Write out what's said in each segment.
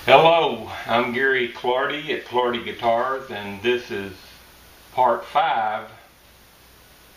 Hello, I'm Gary Clardy at Clardy Guitars, and this is part 5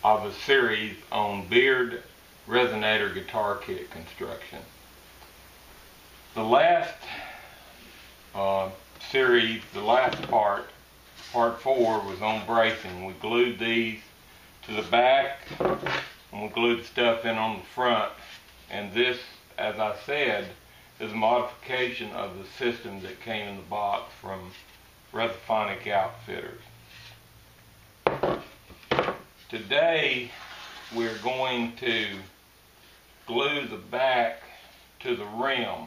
of a series on Beard Resonator Guitar Kit construction. The last series, the last part 4, was on bracing. We glued these to the back and we glued the stuff in on the front, and this, as I said, is a modification of the system that came in the box from Resophonic Outfitters. Today we're going to glue the back to the rim.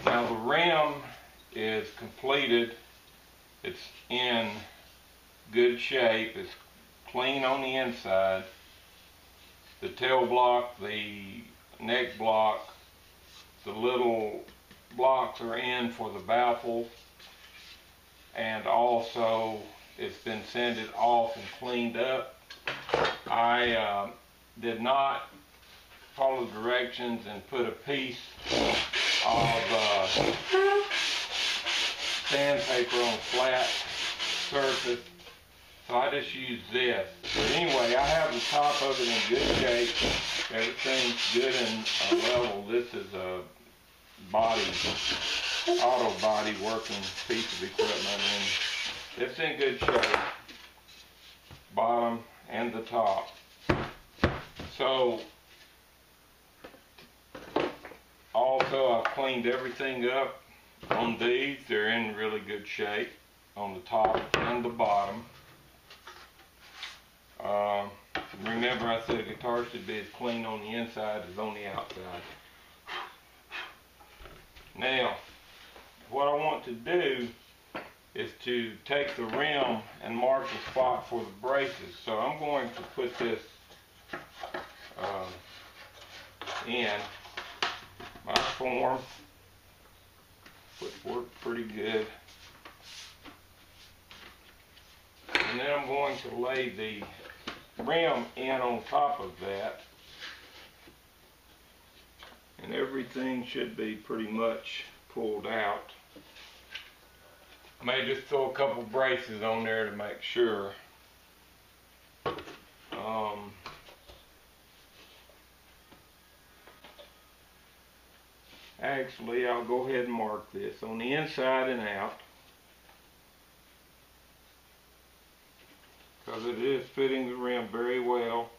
Now the rim is completed, it's in good shape, it's clean on the inside. The tail block, the neck block, the little blocks are in for the baffles, and also it's been sanded off and cleaned up. I did not follow directions and put a piece of sandpaper on a flat surface, so I just used this. But anyway, I have the top of it in good shape. Everything's good and level. This is a auto body working piece of equipment, and it's in good shape, bottom and the top. So also I've cleaned everything up on these. They're in really good shape on the top and the bottom. Remember, I said a guitar should be as clean on the inside as on the outside. Now, what I want to do is to take the rim and mark the spot for the braces. So I'm going to put this in my form, which worked pretty good. And then I'm going to lay the rim in on top of that, and everything should be pretty much pulled out. I may just throw a couple braces on there to make sure. Actually, I'll go ahead and mark this on the inside and out, because it is fitting the rim very well.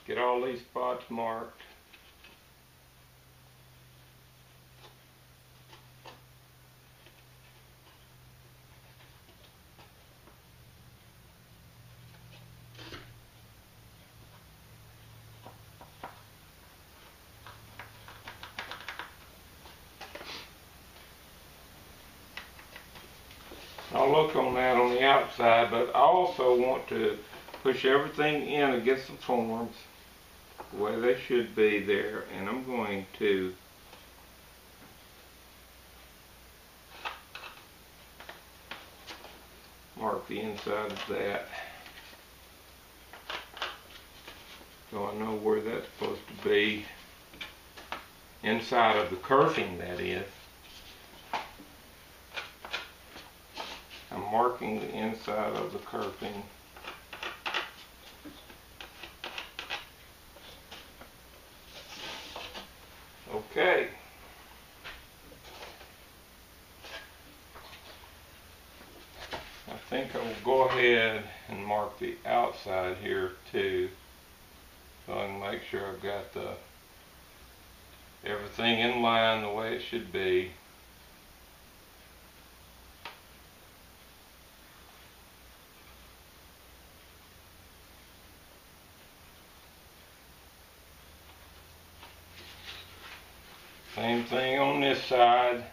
Get all these spots marked. I'll look on that on the outside, but I also want to push everything in against the forms the way they should be there, and I'm going to mark the inside of that so I know where that's supposed to be, inside of the kerfing, that is. I'm marking the inside of the kerfing. Okay. I think I will go ahead and mark the outside here too, so I can make sure I've got everything in line the way it should be. Same thing on this side.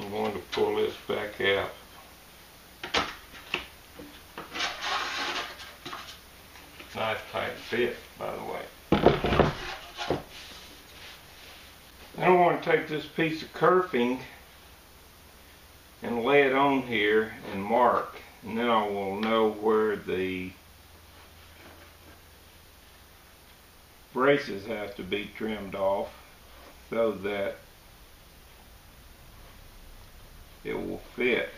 I'm going to pull this back out. Nice tight fit, by the way. Then I want to take this piece of kerfing and lay it on here and mark, and then I will know where the braces have to be trimmed off so that it will fit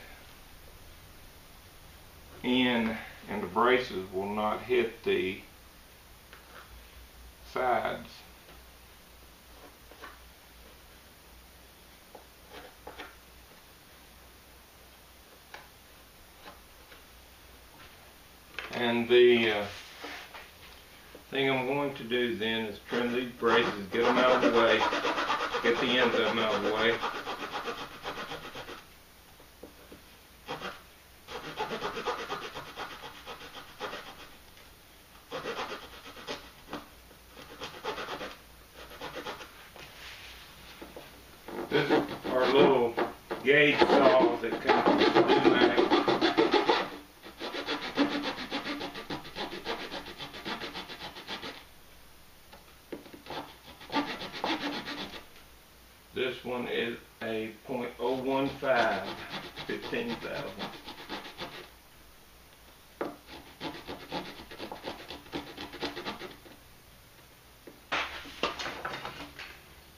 in and the braces will not hit the sides. And the thing I'm going to do then is trim these braces, get them out of the way, get the ends of them out of the way. This is our little gauge saws that come from Glueup-Gary. This one is a .015, 15,000.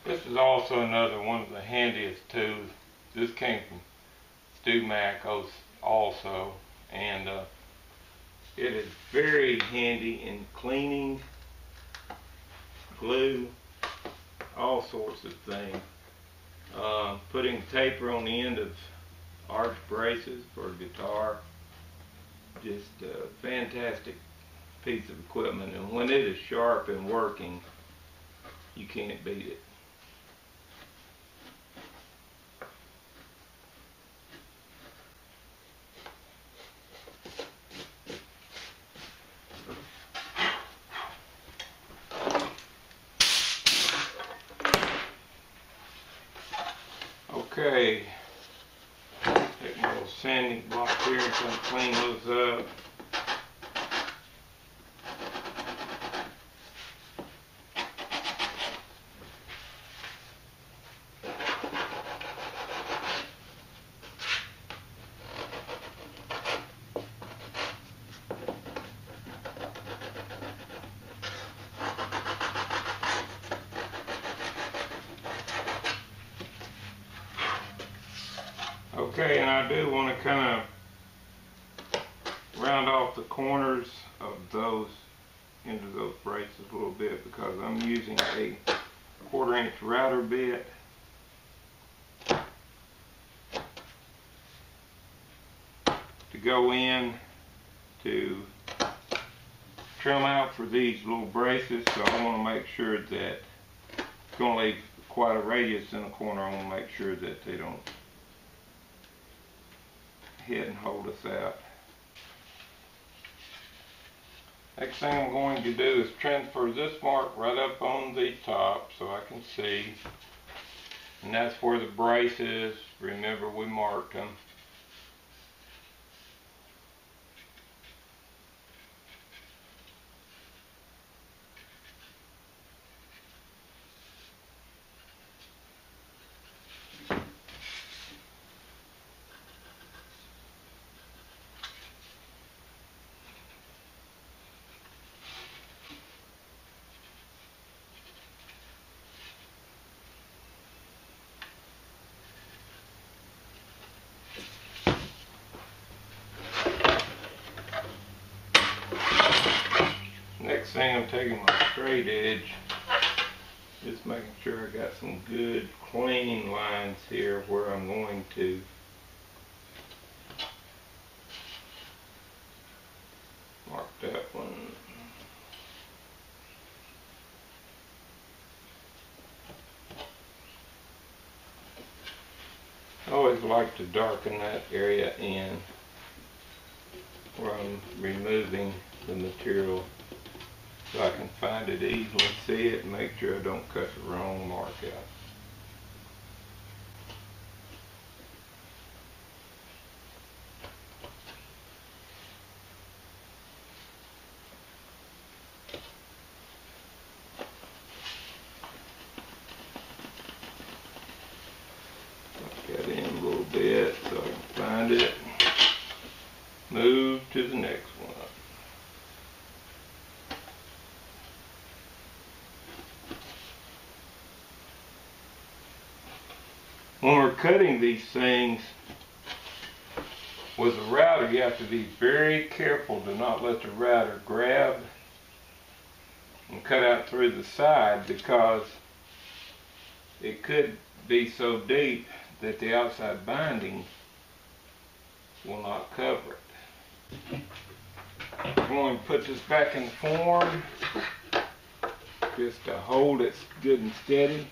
This is also another one of the handiest tools. This came from Glueup-Gary also, and it is very handy in cleaning, glue, all sorts of things. Putting taper on the end of arch braces for a guitar, just a fantastic piece of equipment, and when it is sharp and working, you can't beat it. Okay, take my little sanding block here and kind of clean those up. Okay, and I do want to kind of round off the corners of those into those braces a little bit because I'm using a 1/4 inch router bit. To go in to trim out for these little braces, so I want to make sure that it's going to leave quite a radius in the corner. I want to make sure that they don't hit and hold us out. Next thing I'm going to do is transfer this mark right up on the top so I can see, and that's where the brace is. Remember, we marked them. Next thing, I'm taking my straight edge, just making sure I got some good clean lines here where I'm going to mark that one. I always like to darken that area in where I'm removing the material so I can find it easily, see it, and make sure I don't cut the wrong mark out. when we're cutting these things with a router, you have to be very careful to not let the router grab and cut out through the side, because it could be so deep that the outside binding will not cover it. I'm going to put this back in the form just to hold it good and steady.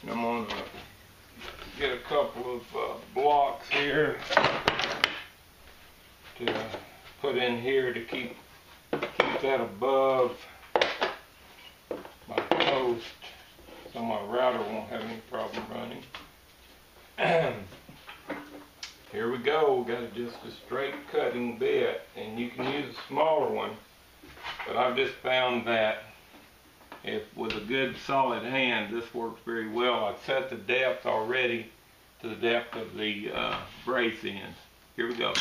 And I'm going to get a couple of blocks here to put in here to keep that above my post, so my router won't have any problem running. Here we go. We got just a straight cutting bit, and you can use a smaller one, but I've just found that if with a good solid hand, this works very well. I've set the depth already to the depth of the brace ends. Here we go.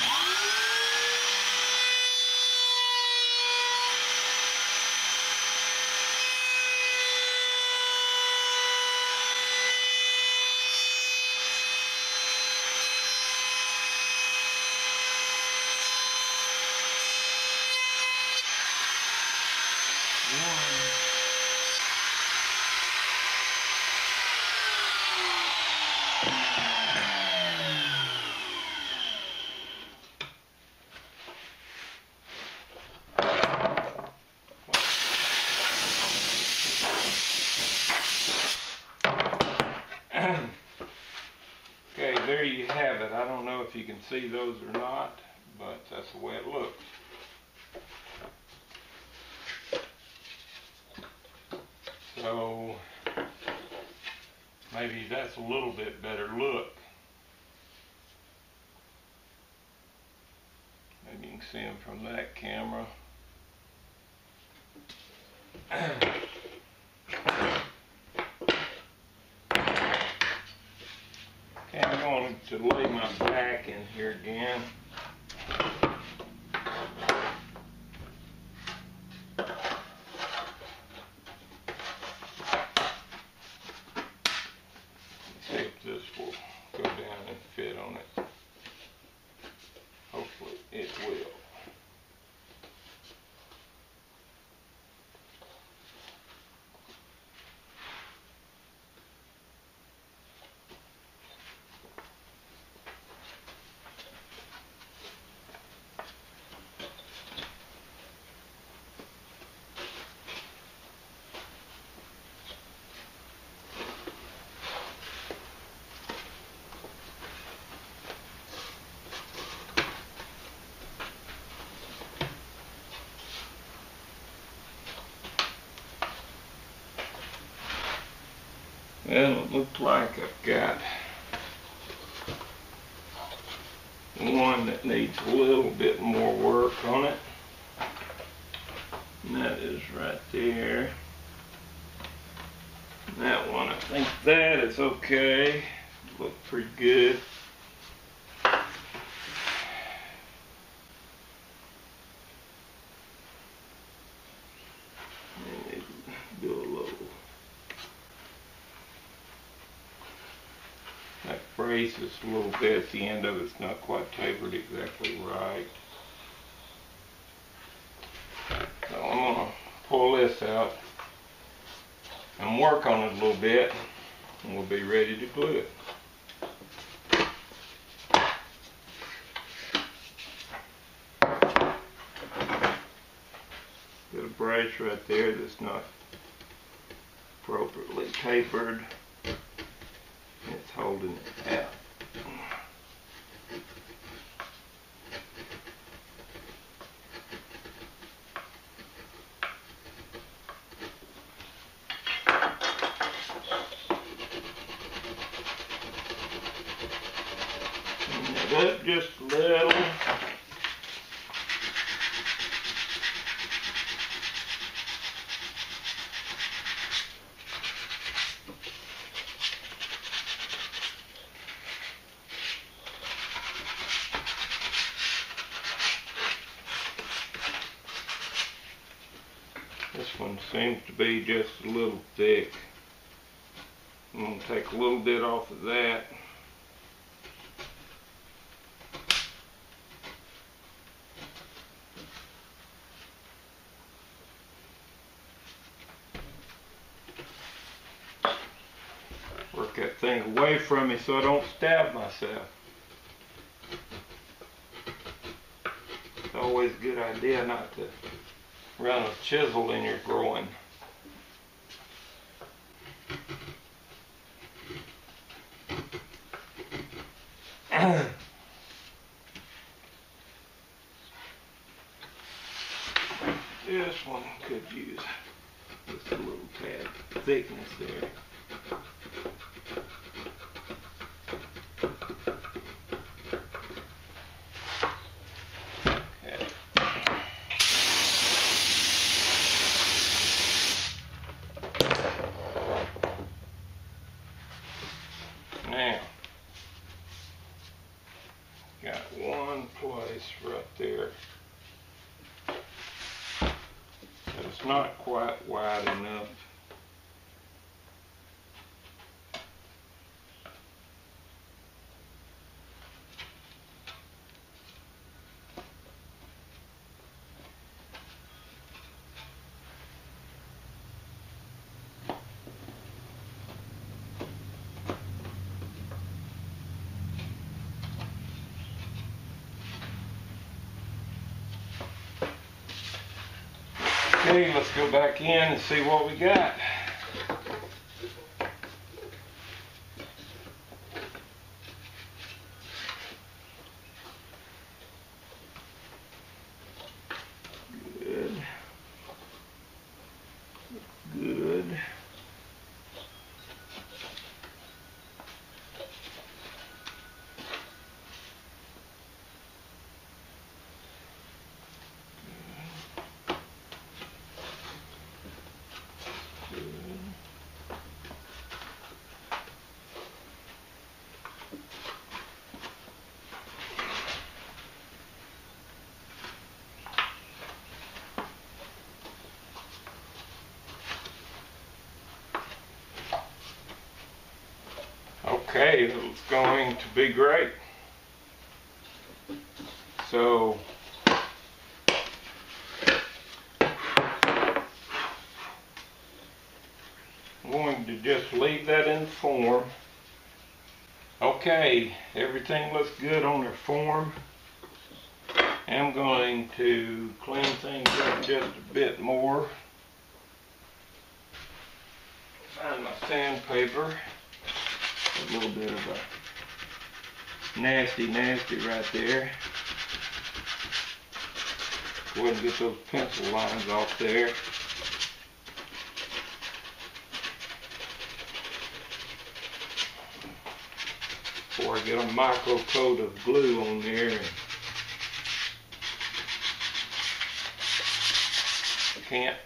Okay, there you have it. I don't know if you can see those or not, but that's the way it looks. So maybe that's a little bit better look. Maybe you can see them from that camera. Okay, I'm going to lay my back in here again. See if this will go down and fit on it. Hopefully it will. Well, it looks like I've got one that needs a little bit more work on it. And that is right there. And that one, I think that is okay. Looks pretty good. And do a little. That brace is a little bit at the end of it's not quite tapered exactly right. So I'm going to pull this out and work on it a little bit, and we'll be ready to glue it. Got a brace right there that's not appropriately tapered. It's holding it out. Up just a little. This one seems to be just a little thick. I'm going to take a little bit off of that. Work that thing away from me so I don't stab myself. It's always a good idea not to run a chisel in your groin. This one could use just a little tad thickness there. Okay. Now, got one place right there. It's not quite wide enough. Okay, let's go back in and see what we got. Good. Good. Okay, it's going to be great. So, I'm going to just leave that in form. Okay, everything looks good on their form. I'm going to clean things up just a bit more. Find my sandpaper. A little bit of a nasty right there. Go ahead and get those pencil lines off there. Before I get a micro coat of glue on there. Can't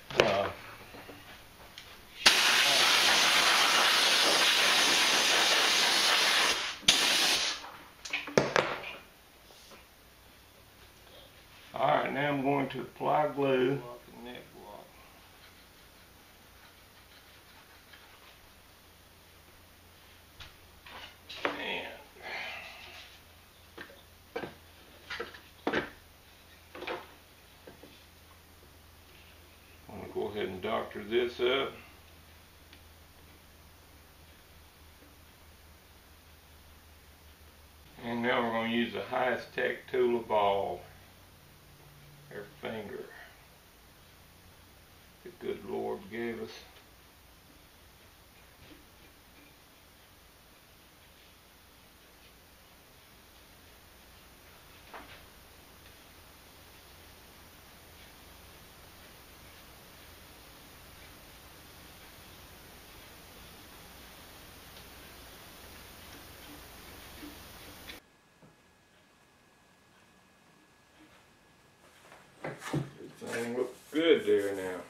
Alright, now I'm going to apply glue. And I'm going to go ahead and doctor this up. And now we're going to use the highest tech tool of all. Our finger. The good Lord gave us. Everything looks good there now.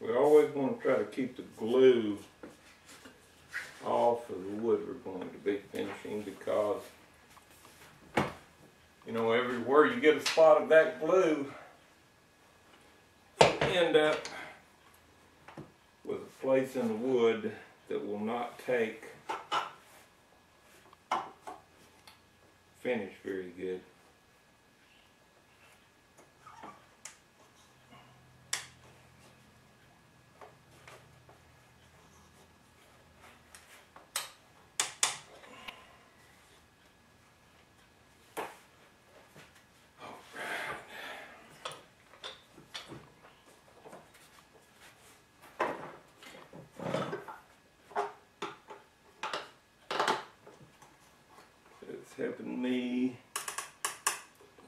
We always want to try to keep the glue off of the wood we're going to be finishing, because you know, everywhere you get a spot of that glue, you end up place in the wood that will not take finish very good. It's helping me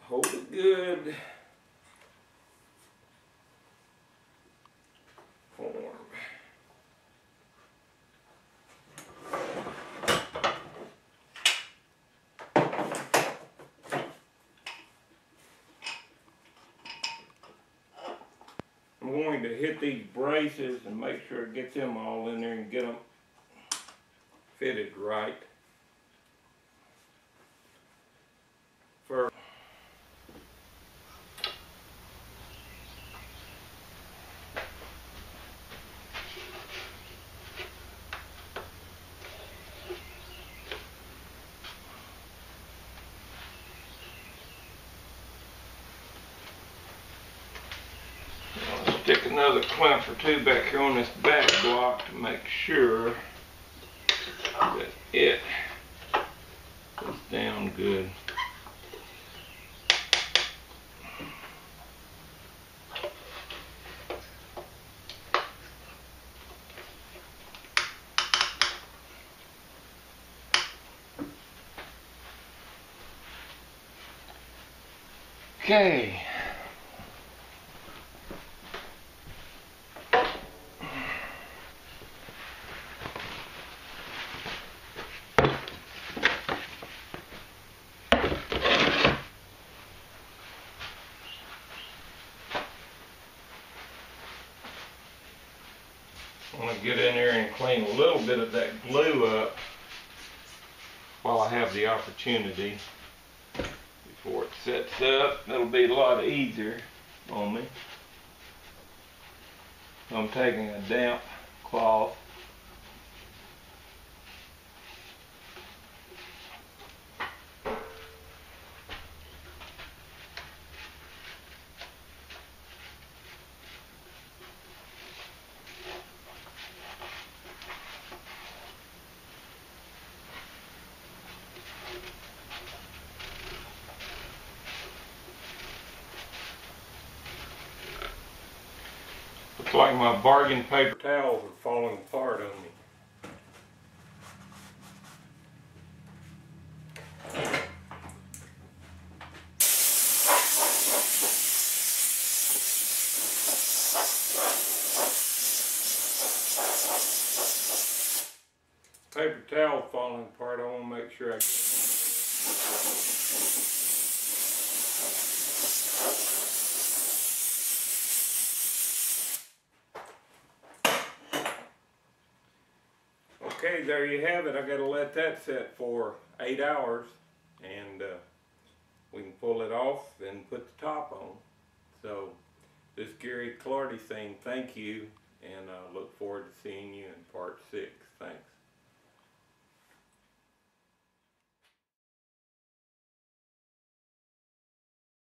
hold it good. Form. I'm going to hit these braces and make sure I get them all in there and get them fitted right. First. I'll stick another clamp or two back here on this back block to make sure that it is down good. Okay. I'm going to get in there and clean a little bit of that glue up while I have the opportunity before it sets up. That'll be a lot easier on me. I'm taking a damp cloth . Looks like my bargain paper towels are falling apart on me. Paper towel falling apart. I want to make sure I Okay, there you have it. I got to let that set for 8 hours, and we can pull it off and put the top on. So, this Gary Clardy thing, thank you, and I look forward to seeing you in part 6. Thanks.